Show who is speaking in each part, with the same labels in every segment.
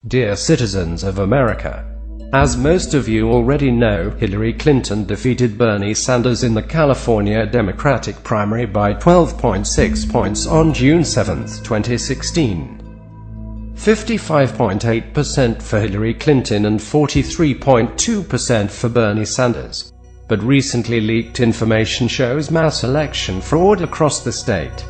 Speaker 1: Dear citizens of America, as most of you already know, Hillary Clinton defeated Bernie Sanders in the California Democratic primary by 12.6 points on June 7, 2016. 55.8% for Hillary Clinton and 43.2% for Bernie Sanders. But recently leaked information shows mass election fraud across the state.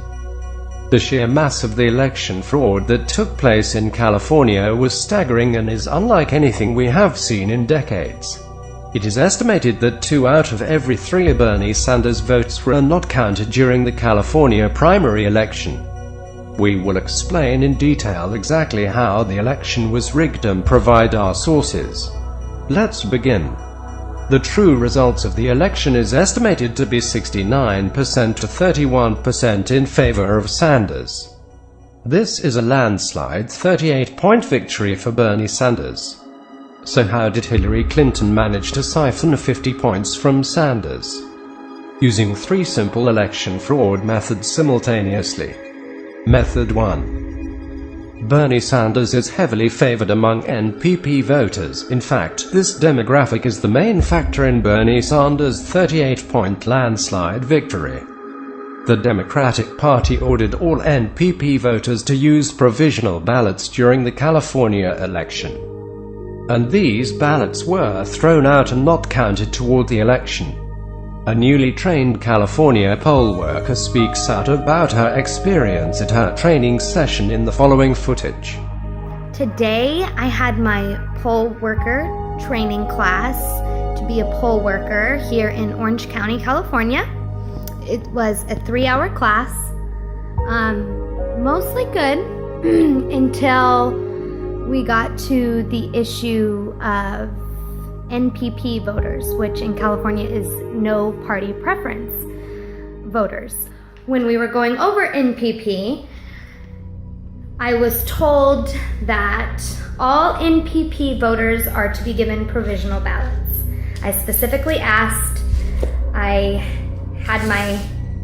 Speaker 1: The sheer mass of the election fraud that took place in California was staggering and is unlike anything we have seen in decades. It is estimated that 2 out of every 3 Bernie Sanders votes were not counted during the California primary election. We will explain in detail exactly how the election was rigged and provide our sources. Let's begin. The true results of the election is estimated to be 69% to 31% in favor of Sanders. This is a landslide 38-point victory for Bernie Sanders. So how did Hillary Clinton manage to siphon 50 points from Sanders? Using 3 simple election fraud methods simultaneously. Method 1. Bernie Sanders is heavily favored among NPP voters. In fact, this demographic is the main factor in Bernie Sanders' 38-point landslide victory. The Democratic Party ordered all NPP voters to use provisional ballots during the California election. And these ballots were thrown out and not counted toward the election. A newly trained California poll worker speaks out about her experience at her training session in the following footage.
Speaker 2: Today, I had my poll worker training class to be a poll worker here in Orange County, California. It was a 3-hour class, mostly good until we got to the issue of NPP voters, which in California is no party preference voters. When we were going over NPP, I was told that all NPP voters are to be given provisional ballots. I specifically asked, I had my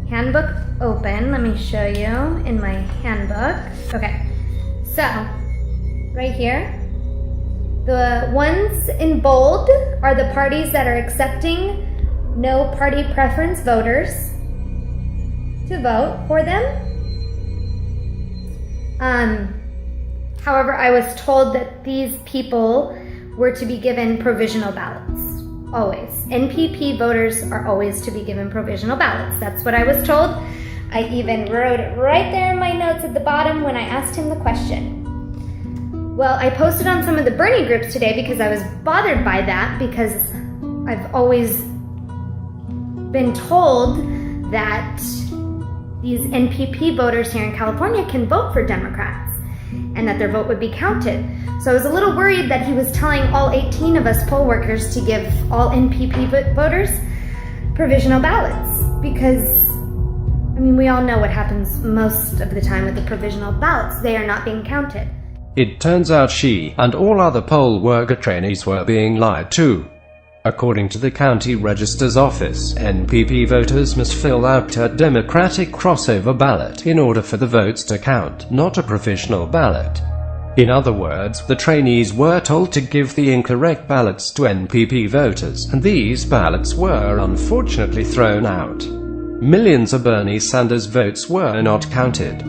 Speaker 2: handbook open. Let me show you in my handbook. Okay, so right here, the ones in bold are the parties that are accepting no party preference voters to vote for them. However, I was told that these people were to be given provisional ballots. Always. NPP voters are always to be given provisional ballots. That's what I was told. I even wrote it right there in my notes at the bottom when I asked him the question. Well, I posted on some of the Bernie groups today because I was bothered by that, because I've always been told that these NPP voters here in California can vote for Democrats and that their vote would be counted. So I was a little worried that he was telling all 18 of us poll workers to give all NPP voters provisional ballots, because we all know what happens most of the time with the provisional ballots. They are not being counted.
Speaker 1: It turns out she and all other poll worker trainees were being lied to. According to the county register's office, NPP voters must fill out a Democratic crossover ballot in order for the votes to count, not a provisional ballot. In other words, the trainees were told to give the incorrect ballots to NPP voters, and these ballots were unfortunately thrown out. Millions of Bernie Sanders votes were not counted.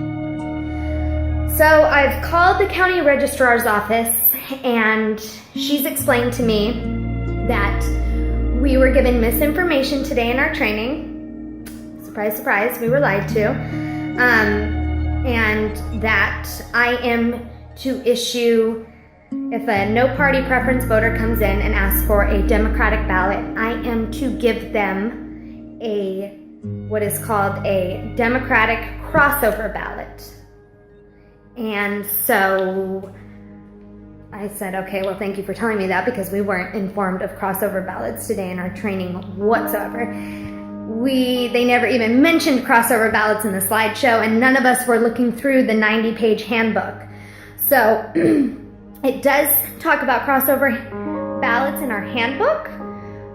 Speaker 2: So I've called the county registrar's office, and she's explained to me that we were given misinformation today in our training. Surprise, surprise, we were lied to. And that I am to issue, if a no party preference voter comes in and asks for a Democratic ballot, I am to give them what is called a Democratic crossover ballot. And so I said, okay, well, thank you for telling me that, because we weren't informed of crossover ballots today in our training whatsoever. They never even mentioned crossover ballots in the slideshow, and none of us were looking through the 90-page handbook. So it does talk about crossover ballots in our handbook,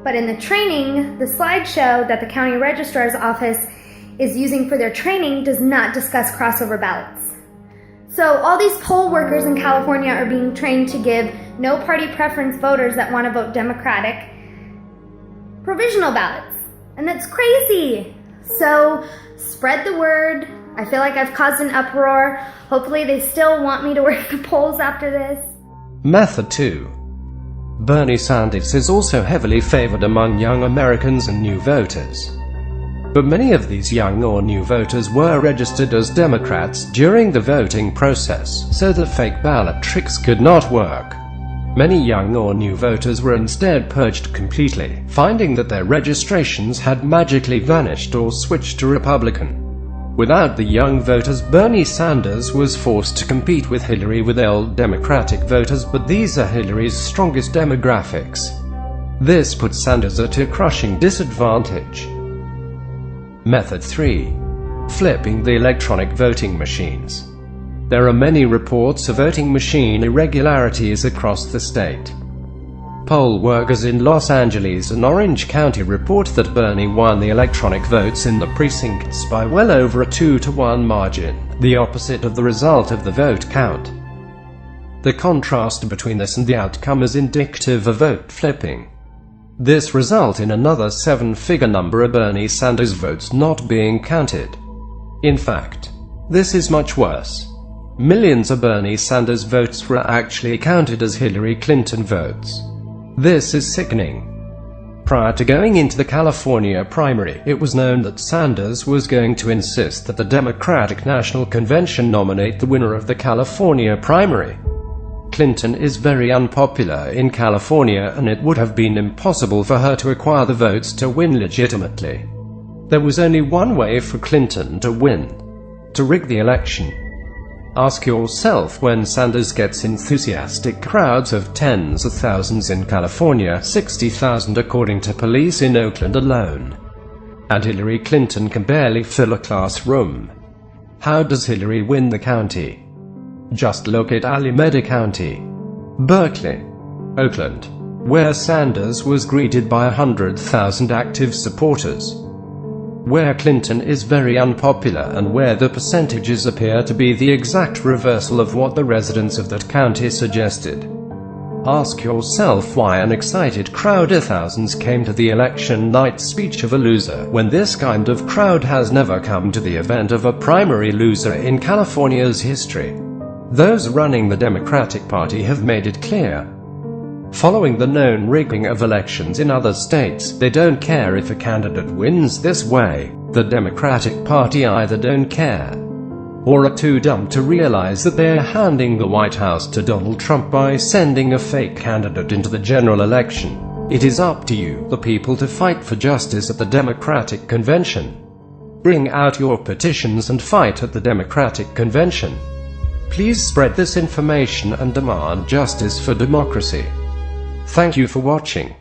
Speaker 2: but in the training, the slideshow that the county registrar's office is using for their training does not discuss crossover ballots. So all these poll workers in California are being trained to give no party preference voters that want to vote Democratic provisional ballots. And that's crazy. So spread the word. I feel like I've caused an uproar. Hopefully they still want me to work the polls after this.
Speaker 1: Method 2. Bernie Sanders is also heavily favored among young Americans and new voters. But many of these young or new voters were registered as Democrats during the voting process, so the fake ballot tricks could not work. Many young or new voters were instead purged completely, finding that their registrations had magically vanished or switched to Republican. Without the young voters, Bernie Sanders was forced to compete with Hillary with old Democratic voters, but these are Hillary's strongest demographics. This puts Sanders at a crushing disadvantage. Method 3. Flipping the electronic voting machines. There are many reports of voting machine irregularities across the state. Poll workers in Los Angeles and Orange County report that Bernie won the electronic votes in the precincts by well over a 2-to-1 margin, the opposite of the result of the vote count. The contrast between this and the outcome is indicative of vote flipping. This results in another 7-figure number of Bernie Sanders votes not being counted. In fact, this is much worse. Millions of Bernie Sanders votes were actually counted as Hillary Clinton votes. This is sickening. Prior to going into the California primary, it was known that Sanders was going to insist that the Democratic National Convention nominate the winner of the California primary. Clinton is very unpopular in California, and it would have been impossible for her to acquire the votes to win legitimately. There was only one way for Clinton to win: to rig the election. Ask yourself, when Sanders gets enthusiastic crowds of tens of thousands in California, 60,000 according to police in Oakland alone, and Hillary Clinton can barely fill a classroom, how does Hillary win the county? Just look at Alameda County, Berkeley, Oakland, where Sanders was greeted by 100,000 active supporters, where Clinton is very unpopular, and where the percentages appear to be the exact reversal of what the residents of that county suggested. Ask yourself why an excited crowd of thousands came to the election night speech of a loser, when this kind of crowd has never come to the event of a primary loser in California's history. Those running the Democratic Party have made it clear. Following the known rigging of elections in other states, they don't care if a candidate wins this way. The Democratic Party either don't care, or are too dumb to realize that they're handing the White House to Donald Trump by sending a fake candidate into the general election. It is up to you, the people, to fight for justice at the Democratic Convention. Bring out your petitions and fight at the Democratic Convention. Please spread this information and demand justice for democracy. Thank you for watching.